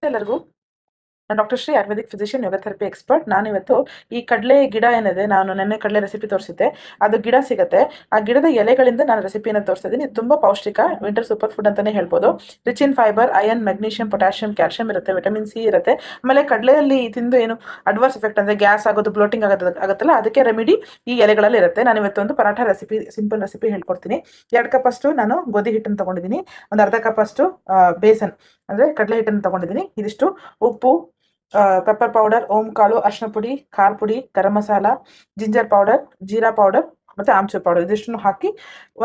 ಎಲ್ಲರಿಗೂ ನಾನು doctor Shri Ayurvedic physician ಯೋಗ therapy expert. ನಾನಿವತ್ತು ಈ ಕಡಲೆ ಗಿಡ ಏನಿದೆ, ನಾನು ನೆನ್ನೆ ಕಡಲೆ ರೆಸಿಪಿ ತೋರಿಸಿದ್ದೆ, ಅದು ಗಿಡ ಸಿಗುತ್ತೆ. ಆ ಗಿಡದ ಎಲೆಗಳಿಂದ ನಾನು ರೆಸಿಪಿಯನ್ನು ತೋರಿಸ್ತಾ ಇದ್ದೀನಿ. ಇದು ತುಂಬ ಪೌಷ್ಟಿಕ, ವಿಂಟರ್ ಸೂಪರ್ ಫುಡ್ ಅಂತಲೇ ಹೇಳ್ಬೋದು. Rich in fibre, iron, magnesium, potassium, calcium ಇರುತ್ತೆ, ವಿಟಮಿನ್ ಸಿ ಇರುತ್ತೆ. ಆಮೇಲೆ ಕಡಲೆಯಲ್ಲಿ ತಿಂದು ಏನು ಅಡ್ವರ್ಸ್ ಎಫೆಕ್ಟ್ ಅಂದರೆ ಗ್ಯಾಸ್ ಆಗೋದು, ಬ್ಲೋಟಿಂಗ್ ಆಗುತ್ತಲ್ಲ, ಅದಕ್ಕೆ ರೆಮಿಡಿ ಈ ಎಲೆಗಳಲ್ಲಿ ಇರುತ್ತೆ. ನಾನು ಇವತ್ತೊಂದು ಪರಾಠ ರೆಸಿಪಿ, ಸಿಂಪಲ್ ರೆಸಿಪಿ ಹೇಳ್ಕೊಡ್ತೀನಿ. 2 ಕಪ್ ಅಷ್ಟು ನಾನು ಗೋಧಿ ಹಿಟ್ಟನ್ನು ತೊಗೊಂಡಿದ್ದೀನಿ. ಒಂದು ಅರ್ಧ ಕಪ್ ಅಷ್ಟು ಬೇಸನ್ ಅಂದರೆ ಕಡಲೆ ಹಿಟ್ಟನ್ನು ತೊಗೊಂಡಿದ್ದೀನಿ. ಇದಿಷ್ಟು ಉಪ್ಪು, ಪೆಪ್ಪರ್ ಪೌಡರ್, ಓಂ ಕಾಳು, ಅರಿಶಿನ ಪುಡಿ, ಖಾರ ಪುಡಿ, ಗರಂ ಮಸಾಲ, ಜಿಂಜರ್ ಪೌಡರ್, ಜೀರಾ ಪೌಡರ್ ಮತ್ತು ಆಮ್ಚೂರ್ ಪೌಡರ್ ಇದಿಷ್ಟನ್ನು ಹಾಕಿ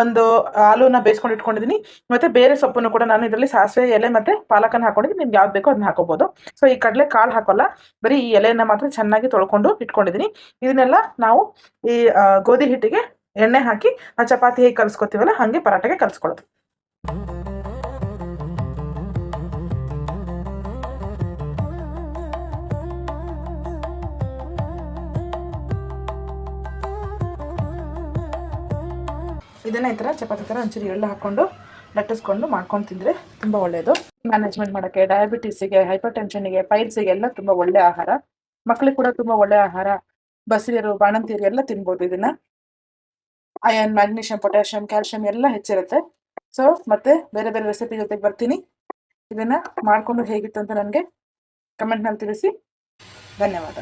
ಒಂದು ಆಲೂನ ಬೇಯಿಸ್ಕೊಂಡು ಇಟ್ಕೊಂಡಿದ್ದೀನಿ. ಮತ್ತು ಬೇರೆ ಸೊಪ್ಪನ್ನು ಕೂಡ ನಾನು ಇದರಲ್ಲಿ ಸಾಸಿವೆ ಎಲೆ ಮತ್ತು ಪಾಲಕನ್ನು ಹಾಕೊಂಡಿದ್ದೀನಿ. ನಿಮ್ಗೆ ಯಾವ್ದು ಬೇಕೋ ಅದನ್ನ ಹಾಕೋಬೋದು. ಸೊ ಈ ಕಡಲೆ ಕಾಳು ಹಾಕೋಲ್ಲ, ಬರೀ ಈ ಎಲೆಯನ್ನು ಮಾತ್ರ ಚೆನ್ನಾಗಿ ತೊಳ್ಕೊಂಡು ಇಟ್ಕೊಂಡಿದ್ದೀನಿ. ಇದನ್ನೆಲ್ಲ ನಾವು ಈ ಗೋಧಿ ಹಿಟ್ಟಿಗೆ ಎಣ್ಣೆ ಹಾಕಿ ಚಪಾತಿ ಹೇಗೆ ಕಲಿಸ್ಕೊತೀವಲ್ಲ ಹಾಗೆ ಪರಾಟೆಗೆ ಕಲಿಸ್ಕೊಳ್ಳೋದು. ಇದನ್ನ ಈ ಥರ ಚಪಾತಿ ಥರ ಒಂಚೂರು ಎಳ್ಳು ಹಾಕ್ಕೊಂಡು ಲಟ್ಟಿಸ್ಕೊಂಡು ಮಾಡ್ಕೊಂಡು ತಿಂದರೆ ತುಂಬ ಒಳ್ಳೆಯದು. ಮ್ಯಾನೇಜ್ಮೆಂಟ್ ಮಾಡೋಕ್ಕೆ, ಡಯಾಬಿಟೀಸಿಗೆ, ಹೈಪರ್ ಟೆನ್ಷನ್ಗೆ, ಪೈಲ್ಸಿಗೆ ಎಲ್ಲ ತುಂಬ ಒಳ್ಳೆಯ ಆಹಾರ. ಮಕ್ಕಳಿಗೆ ಕೂಡ ತುಂಬ ಒಳ್ಳೆಯ ಆಹಾರ. ಬಸರಿಯರು, ಬಾಣಂತಿಯರು ಎಲ್ಲ ತಿನ್ಬೋದು ಇದನ್ನು. ಅಯನ್, ಮ್ಯಾಗ್ನೀಷಿಯಂ, ಪೊಟ್ಯಾಷಿಯಂ, ಕ್ಯಾಲ್ಶಿಯಂ ಎಲ್ಲ ಹೆಚ್ಚಿರುತ್ತೆ. ಸೊ ಮತ್ತೆ ಬೇರೆ ಬೇರೆ ರೆಸಿಪಿ ಜೊತೆಗೆ ಬರ್ತೀನಿ. ಇದನ್ನು ಮಾಡಿಕೊಂಡು ಹೇಗಿತ್ತು ಅಂತ ನನಗೆ ಕಮೆಂಟ್ನಲ್ಲಿ ತಿಳಿಸಿ. ಧನ್ಯವಾದ.